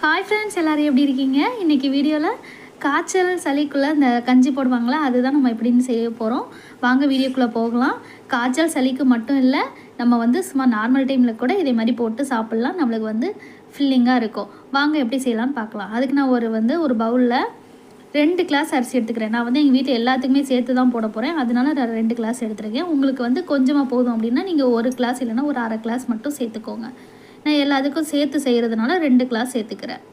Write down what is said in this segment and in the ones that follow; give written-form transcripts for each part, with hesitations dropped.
Hi friends, எல்லோரும் எப்படி இருக்கீங்க? இன்றைக்கி வீடியோவில் காய்ச்சல் சளிக்குள்ளே இந்த கஞ்சி போடுவாங்களா, அதுதான் நம்ம எப்படின்னு செய்ய போகிறோம். வாங்க வீடியோக்குள்ளே போகலாம். காய்ச்சல் சளிக்கு மட்டும் இல்லை, நம்ம வந்து சும்மா நார்மல் டைமில் கூட இதே மாதிரி போட்டு சாப்பிட்லாம். நம்மளுக்கு வந்து ஃபில்லிங்காக இருக்கும். வாங்க எப்படி செய்யலான்னு பார்க்கலாம். அதுக்கு நான் ஒரு பவுலில் 2 கிளாஸ் அரிசி எடுத்துக்கிறேன். நான் வந்து எங்கள் வீட்டில் எல்லாத்துக்குமே சேர்த்து தான் போட போகிறேன். அதனால நான் 2 கிளாஸ் எடுத்துருக்கேன். உங்களுக்கு வந்து கொஞ்சமாக போதும் அப்படின்னா நீங்கள் 1 கிளாஸ் இல்லைன்னா ஒரு அரை கிளாஸ் மட்டும் சேர்த்துக்கோங்க. நான் எல்லாத்துக்கும் சேர்த்து செய்கிறதுனால 2 கிளாஸ் சேர்த்துக்கிறேன்.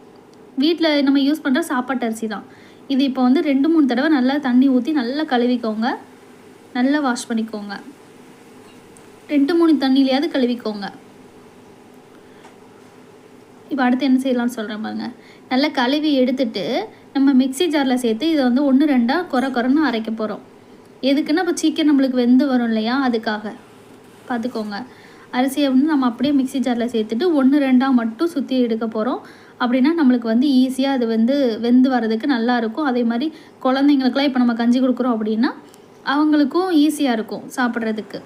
வீட்டில் நம்ம யூஸ் பண்ணுற சாப்பாட்டு அரிசி தான் இது. இப்போ வந்து 2-3 தடவை நல்லா தண்ணி ஊற்றி நல்லா கழுவிக்கோங்க. நல்லா வாஷ் பண்ணிக்கோங்க. 2-3 தண்ணியிலையாவது கழுவிக்கோங்க. இப்போ அடுத்து என்ன செய்யலாம்னு சொல்கிறேன் பாருங்க. நல்லா கழுவி எடுத்துட்டு நம்ம மிக்சி ஜாரில் சேர்த்து இதை வந்து 1-2 குறைன்னு அரைக்க போகிறோம். எதுக்குன்னா இப்போ சீக்கிரம் நம்மளுக்கு வெந்து வரும் இல்லையா, அதுக்காக பார்த்துக்கோங்க. அரிசியை வந்து நம்ம அப்படியே மிக்சி ஜாரில் சேர்த்துட்டு 1-2 மட்டும் சுற்றி எடுக்க போகிறோம். அப்படின்னா நம்மளுக்கு வந்து ஈஸியாக அது வந்து வெந்து வர்றதுக்கு நல்லாயிருக்கும். அதே மாதிரி குழந்தைங்களுக்குலாம் இப்போ நம்ம கஞ்சி கொடுக்குறோம் அப்படின்னா அவங்களுக்கும் ஈஸியாக இருக்கும் சாப்பிட்றதுக்கு.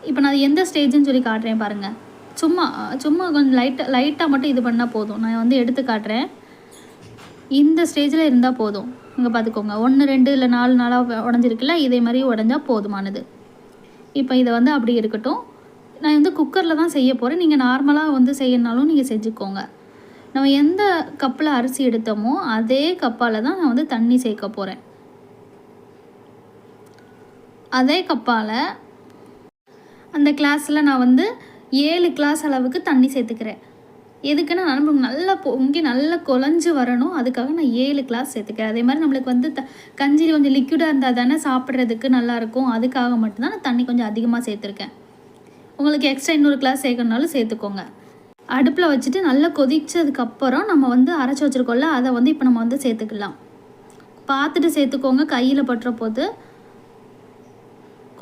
இப்போ நான் எந்த ஸ்டேஜுன்னு சொல்லி காட்டுறேன் பாருங்கள். சும்மா கொஞ்சம் லைட்டாக மட்டும் இது பண்ணால் போதும். நான் வந்து எடுத்து காட்டுறேன். இந்த ஸ்டேஜில் இருந்தால் போதும். இங்கே பார்த்துக்கோங்க, 1-2 இல்லை 4 நாளாக உடஞ்சிருக்குல்ல, இதே மாதிரி உடஞ்சா போதுமானது. இப்போ இதை வந்து அப்படி இருக்கட்டும். நான் வந்து குக்கரில் தான் செய்ய போகிறேன். நீங்கள் நார்மலாக வந்து செய்யணுனாலும் நீங்கள் செஞ்சுக்கோங்க. நம்ம எந்த கப்பில் அரிசி எடுத்தோமோ அதே கப்பால் தான் நான் வந்து தண்ணி சேர்க்க போகிறேன். அதே கப்பால் அந்த கிளாஸில் நான் வந்து 7 கிளாஸ் அளவுக்கு தண்ணி சேர்த்துக்கிறேன். எதுக்குன்னா நம்மளுக்கு நல்லா பொங்கி நல்லா குழஞ்சி வரணும். அதுக்காக நான் 7 கிளாஸ் சேர்த்துக்கிறேன். அதே மாதிரி நம்மளுக்கு வந்து கஞ்சி கொஞ்சம் லிக்விடாக இருந்தால் தானே சாப்பிட்றதுக்கு நல்லாயிருக்கும். அதுக்காக மட்டும்தான் நான் தண்ணி கொஞ்சம் அதிகமாக சேர்த்துருக்கேன். உங்களுக்கு எக்ஸ்ட்ரா இன்னொரு கிளாஸ் சேர்க்கணுனாலும் சேர்த்துக்கோங்க. அடுப்பில் வச்சுட்டு நல்லா கொதிச்சதுக்கப்புறம் நம்ம வந்து அரைச்சி வச்சுருக்கோம்ல, அதை வந்து இப்போ நம்ம வந்து சேர்த்துக்கலாம். பார்த்துட்டு சேர்த்துக்கோங்க. கையில் பட்டுற போது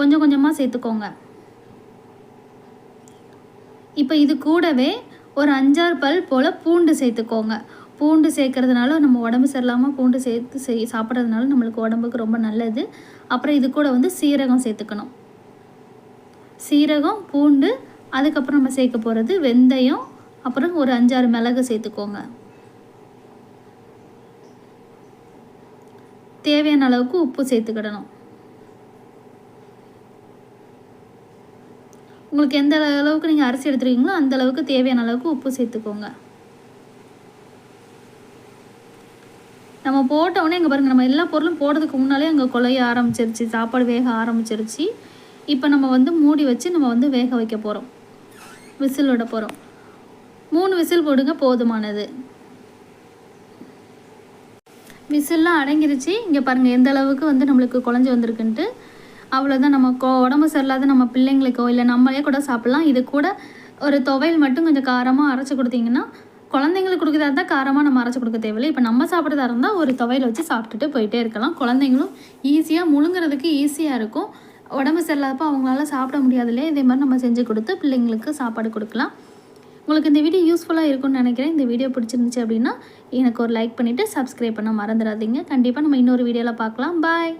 கொஞ்சம் கொஞ்சமாக சேர்த்துக்கோங்க. இப்போ இது கூடவே ஒரு 5-6 பல் போல் பூண்டு சேர்த்துக்கோங்க. பூண்டு சேர்க்கறதுனால நம்ம உடம்பு சரியில்லாமல் பூண்டு சேர்த்து சாப்பிட்றதுனால நம்மளுக்கு உடம்புக்கு ரொம்ப நல்லது. அப்புறம் இது கூட வந்து சீரகம் சேர்த்துக்கணும். சீரகம், பூண்டு, அதுக்கப்புறம் நம்ம சேர்க்க போகிறது வெந்தயம், அப்புறம் ஒரு 5-6 மிளகு சேர்த்துக்கோங்க. தேவையான அளவுக்கு உப்பு சேர்த்துக்கிடணும். உங்களுக்கு எந்த அளவுக்கு நீங்கள் அரிசி எடுத்துருக்கீங்களோ அந்த அளவுக்கு தேவையான அளவுக்கு உப்பு சேர்த்துக்கோங்க. நம்ம போட்டோடனே இங்கே பாருங்கள், நம்ம எல்லா பொருளும் போடுறதுக்கு முன்னாலே அங்கே குழைய ஆரம்பிச்சிருச்சு, சாப்பாடு வேக ஆரம்பிச்சிருச்சு. இப்போ நம்ம வந்து மூடி வச்சு நம்ம வந்து வேக வைக்க போகிறோம். விசில் விட போகிறோம். 3 விசில் போடுங்க, போதுமானது. விசில்லாம் அடங்கிருச்சு. இங்கே பாருங்கள் எந்த அளவுக்கு வந்து நம்மளுக்கு குழஞ்சி வந்திருக்குன்ட்டு. அவ்வளோதான். நம்ம உடம்பு சரியில்லாத நம்ம பிள்ளைங்களுக்கோ இல்லை நம்மளே கூட சாப்பிட்லாம். இது கூட ஒரு துவையல் மட்டும் கொஞ்சம் காரமாக அரைச்சி கொடுத்தீங்கன்னா, குழந்தைங்களுக்கு கொடுக்குறதா இருந்தால் காரமாக நம்ம அரைச்சி கொடுக்க தேவையில்லை. இப்போ நம்ம சாப்பிட்றதா இருந்தால் ஒரு துவையல் வச்சு சாப்பிட்டுட்டு போயிட்டே இருக்கலாம். குழந்தைங்களும் ஈஸியாக முழுங்குறதுக்கு ஈஸியாக இருக்கும். உடம்பு சரியில்லாதப்போ அவங்களால சாப்பிட முடியாது இல்லையா, இதே மாதிரி நம்ம செஞ்சு கொடுத்து பிள்ளைங்களுக்கு சாப்பாடு கொடுக்கலாம். உங்களுக்கு இந்த வீடியோ யூஸ்ஃபுல்லாக இருக்கும்னு நினைக்கிறேன். இந்த வீடியோ பிடிச்சிருந்துச்சு அப்படின்னா எனக்கு ஒரு லைக் பண்ணிவிட்டு சப்ஸ்கிரைப் பண்ண மறந்துடாதீங்க. கண்டிப்பாக நம்ம இன்னொரு வீடியோவில் பார்க்கலாம். பாய்.